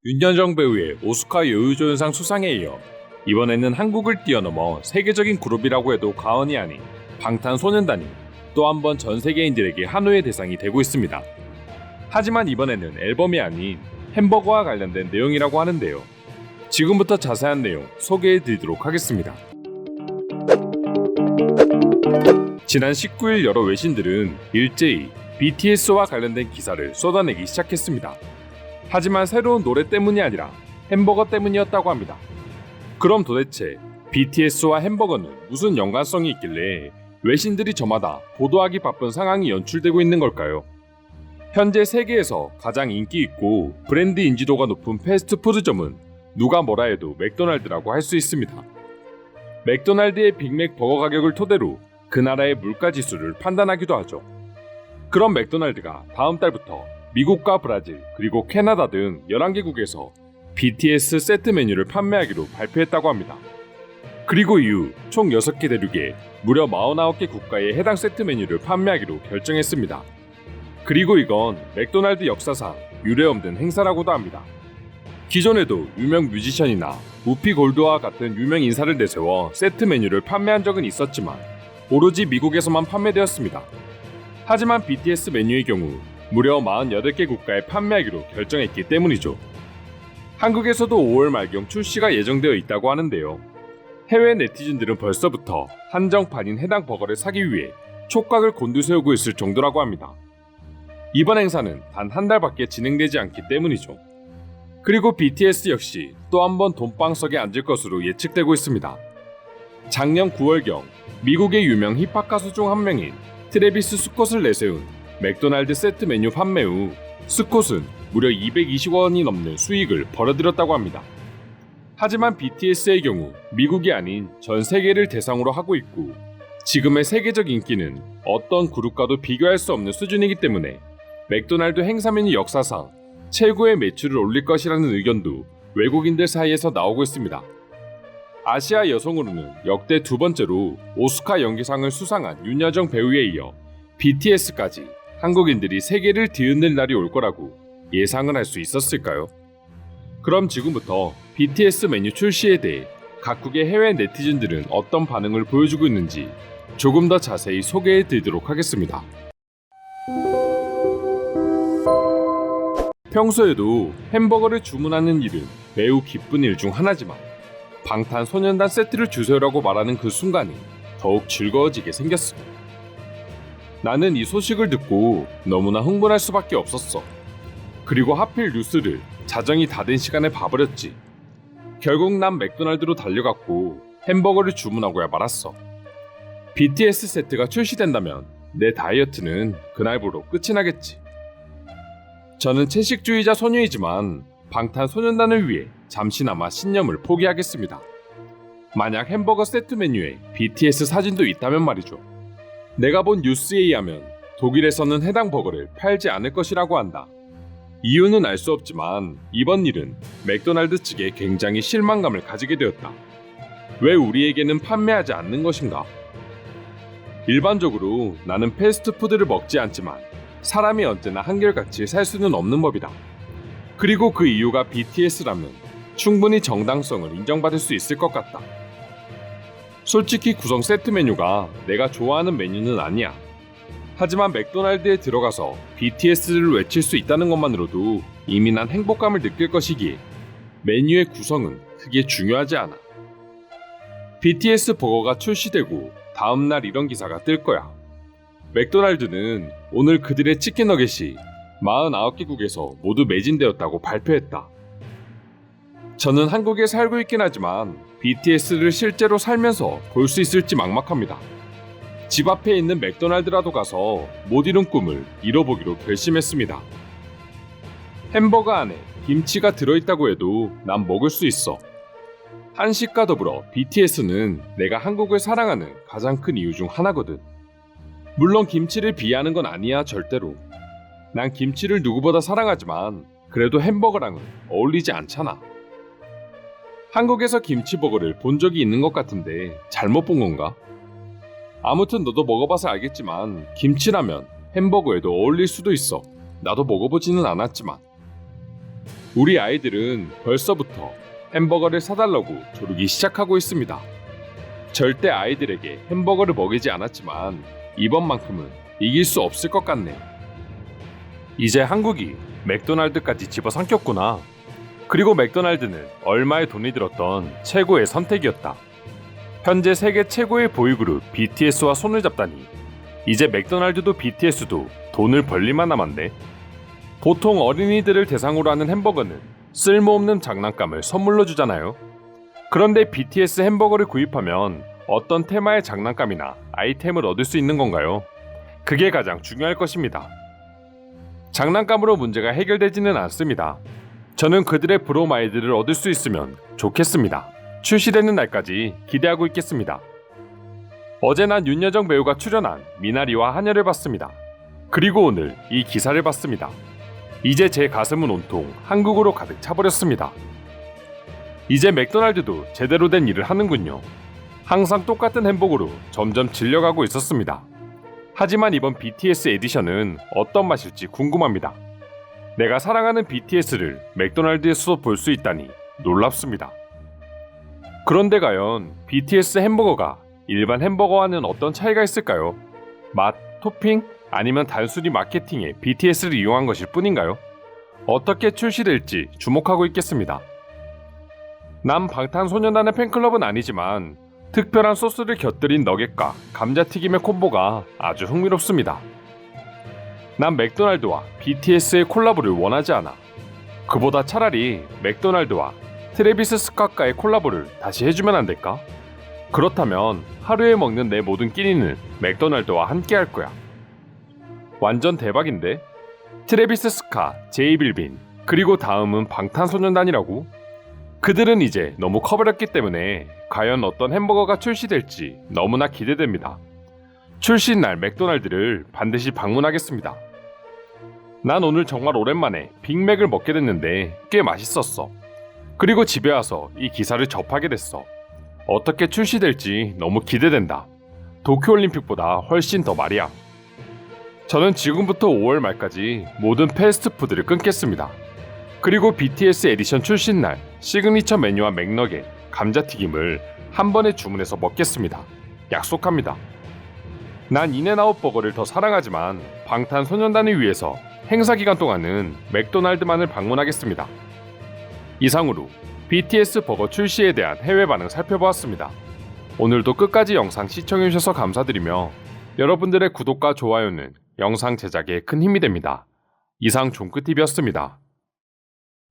윤여정 배우의 오스카 여우조연상 수상에 이어 이번에는 한국을 뛰어넘어 세계적인 그룹이라고 해도 과언이 아닌 방탄소년단이 또 한 번 전 세계인들에게 한호의 대상이 되고 있습니다. 하지만 이번에는 앨범이 아닌 햄버거와 관련된 내용이라고 하는데요. 지금부터 자세한 내용 소개해드리도록 하겠습니다. 지난 19일 여러 외신들은 일제히 BTS와 관련된 기사를 쏟아내기 시작했습니다. 하지만 새로운 노래 때문이 아니라 햄버거 때문이었다고 합니다. 그럼 도대체 BTS와 햄버거는 무슨 연관성이 있길래 외신들이 저마다 보도하기 바쁜 상황이 연출되고 있는 걸까요? 현재 세계에서 가장 인기 있고 브랜드 인지도가 높은 패스트푸드점은 누가 뭐라 해도 맥도날드라고 할 수 있습니다. 맥도날드의 빅맥 버거 가격을 토대로 그 나라의 물가 지수를 판단하기도 하죠. 그럼 맥도날드가 다음 달부터 미국과 브라질 그리고 캐나다 등 11개국에서 BTS 세트 메뉴를 판매하기로 발표했다고 합니다. 그리고 이후 총 6개 대륙에 무려 49개 국가에 해당 세트 메뉴를 판매하기로 결정했습니다. 그리고 이건 맥도날드 역사상 유례없는 행사라고도 합니다. 기존에도 유명 뮤지션이나 우피 골드와 같은 유명 인사를 내세워 세트 메뉴를 판매한 적은 있었지만 오로지 미국에서만 판매되었습니다. 하지만 BTS 메뉴의 경우 무려 48개 국가에 판매하기로 결정했기 때문이죠. 한국에서도 5월 말경 출시가 예정되어 있다고 하는데요. 해외 네티즌들은 벌써부터 한정판인 해당 버거를 사기 위해 촉각을 곤두세우고 있을 정도라고 합니다. 이번 행사는 단 한 달밖에 진행되지 않기 때문이죠. 그리고 BTS 역시 또 한 번 돈방석에 앉을 것으로 예측되고 있습니다. 작년 9월경 미국의 유명 힙합 가수 중 한 명인 트래비스 스콧을 내세운 맥도날드 세트 메뉴 판매 후 스콧은 무려 220원이 넘는 수익을 벌어들였다고 합니다. 하지만 BTS의 경우 미국이 아닌 전 세계를 대상으로 하고 있고 지금의 세계적 인기는 어떤 그룹과도 비교할 수 없는 수준이기 때문에 맥도날드 행사 메뉴 역사상 최고의 매출을 올릴 것이라는 의견도 외국인들 사이에서 나오고 있습니다. 아시아 여성으로는 역대 두 번째로 오스카 연기상을 수상한 윤여정 배우에 이어 BTS까지 한국인들이 세계를 뒤흔들 날이 올 거라고 예상을 할 수 있었을까요? 그럼 지금부터 BTS 메뉴 출시에 대해 각국의 해외 네티즌들은 어떤 반응을 보여주고 있는지 조금 더 자세히 소개해 드리도록 하겠습니다. 평소에도 햄버거를 주문하는 일은 매우 기쁜 일 중 하나지만 방탄소년단 세트를 주세요라고 말하는 그 순간이 더욱 즐거워지게 생겼습니다. 나는 이 소식을 듣고 너무나 흥분할 수밖에 없었어. 그리고 하필 뉴스를 자정이 다 된 시간에 봐버렸지. 결국 난 맥도날드로 달려갔고 햄버거를 주문하고야 말았어. BTS 세트가 출시된다면 내 다이어트는 그날부로 끝이 나겠지. 저는 채식주의자 소녀이지만 방탄소년단을 위해 잠시나마 신념을 포기하겠습니다. 만약 햄버거 세트 메뉴에 BTS 사진도 있다면 말이죠. 내가 본 뉴스에 의하면 독일에서는 해당 버거를 팔지 않을 것이라고 한다. 이유는 알 수 없지만 이번 일은 맥도날드 측에 굉장히 실망감을 가지게 되었다. 왜 우리에게는 판매하지 않는 것인가? 일반적으로 나는 패스트푸드를 먹지 않지만 사람이 언제나 한결같이 살 수는 없는 법이다. 그리고 그 이유가 BTS라면 충분히 정당성을 인정받을 수 있을 것 같다. 솔직히 구성 세트 메뉴가 내가 좋아하는 메뉴는 아니야. 하지만 맥도날드에 들어가서 BTS를 외칠 수 있다는 것만으로도 이미 난 행복감을 느낄 것이기에 메뉴의 구성은 크게 중요하지 않아. BTS 버거가 출시되고 다음날 이런 기사가 뜰 거야. 맥도날드는 오늘 그들의 치킨 너겟이 49개국에서 모두 매진되었다고 발표했다. 저는 한국에 살고 있긴 하지만 BTS를 실제로 살면서 볼 수 있을지 막막합니다. 집 앞에 있는 맥도날드라도 가서 못 이룬 꿈을 이뤄보기로 결심했습니다. 햄버거 안에 김치가 들어있다고 해도 난 먹을 수 있어. 한식과 더불어 BTS는 내가 한국을 사랑하는 가장 큰 이유 중 하나거든. 물론 김치를 비하하는 건 아니야, 절대로. 난 김치를 누구보다 사랑하지만 그래도 햄버거랑은 어울리지 않잖아. 한국에서 김치버거를 본 적이 있는 것 같은데 잘못 본 건가? 아무튼 너도 먹어봐서 알겠지만 김치라면 햄버거에도 어울릴 수도 있어. 나도 먹어보지는 않았지만 우리 아이들은 벌써부터 햄버거를 사달라고 조르기 시작하고 있습니다. 절대 아이들에게 햄버거를 먹이지 않았지만 이번만큼은 이길 수 없을 것 같네. 이제 한국이 맥도날드까지 집어삼켰구나. 그리고 맥도날드는 얼마의 돈이 들었던 최고의 선택이었다. 현재 세계 최고의 보이그룹 BTS와 손을 잡다니 이제 맥도날드도 BTS도 돈을 벌릴만 남았네. 보통 어린이들을 대상으로 하는 햄버거는 쓸모없는 장난감을 선물로 주잖아요. 그런데 BTS 햄버거를 구입하면 어떤 테마의 장난감이나 아이템을 얻을 수 있는 건가요? 그게 가장 중요할 것입니다. 장난감으로 문제가 해결되지는 않습니다. 저는 그들의 브로마이드를 얻을 수 있으면 좋겠습니다. 출시되는 날까지 기대하고 있겠습니다. 어제 난 윤여정 배우가 출연한 미나리와 하녀를 봤습니다. 그리고 오늘 이 기사를 봤습니다. 이제 제 가슴은 온통 한국으로 가득 차버렸습니다. 이제 맥도날드도 제대로 된 일을 하는군요. 항상 똑같은 햄버거로 점점 질려가고 있었습니다. 하지만 이번 BTS 에디션은 어떤 맛일지 궁금합니다. 내가 사랑하는 BTS를 맥도날드에서 볼 수 있다니 놀랍습니다. 그런데 과연 BTS 햄버거가 일반 햄버거와는 어떤 차이가 있을까요? 맛, 토핑, 아니면 단순히 마케팅에 BTS를 이용한 것일 뿐인가요? 어떻게 출시될지 주목하고 있겠습니다. 난 방탄소년단의 팬클럽은 아니지만 특별한 소스를 곁들인 너겟과 감자튀김의 콤보가 아주 흥미롭습니다. 난 맥도날드와 BTS의 콜라보를 원하지 않아. 그보다 차라리 맥도날드와 트래비스 스캇과의 콜라보를 다시 해주면 안 될까? 그렇다면 하루에 먹는 내 모든 끼니는 맥도날드와 함께 할 거야. 완전 대박인데? 트래비스 스캇, 제이 빌빈, 그리고 다음은 방탄소년단이라고? 그들은 이제 너무 커버렸기 때문에 과연 어떤 햄버거가 출시될지 너무나 기대됩니다. 출시날 맥도날드를 반드시 방문하겠습니다. 난 오늘 정말 오랜만에 빅맥을 먹게 됐는데 꽤 맛있었어. 그리고 집에 와서 이 기사를 접하게 됐어. 어떻게 출시될지 너무 기대된다. 도쿄올림픽보다 훨씬 더 말이야. 저는 지금부터 5월 말까지 모든 패스트푸드를 끊겠습니다. 그리고 BTS 에디션 출시날 시그니처 메뉴와 맥너겟, 감자튀김을 한 번에 주문해서 먹겠습니다. 약속합니다. 난 인앤아웃 버거를 더 사랑하지만 방탄소년단을 위해서 행사 기간 동안은 맥도날드만을 방문하겠습니다. 이상으로 BTS 버거 출시에 대한 해외 반응 살펴보았습니다. 오늘도 끝까지 영상 시청해주셔서 감사드리며 여러분들의 구독과 좋아요는 영상 제작에 큰 힘이 됩니다. 이상 종크TV였습니다.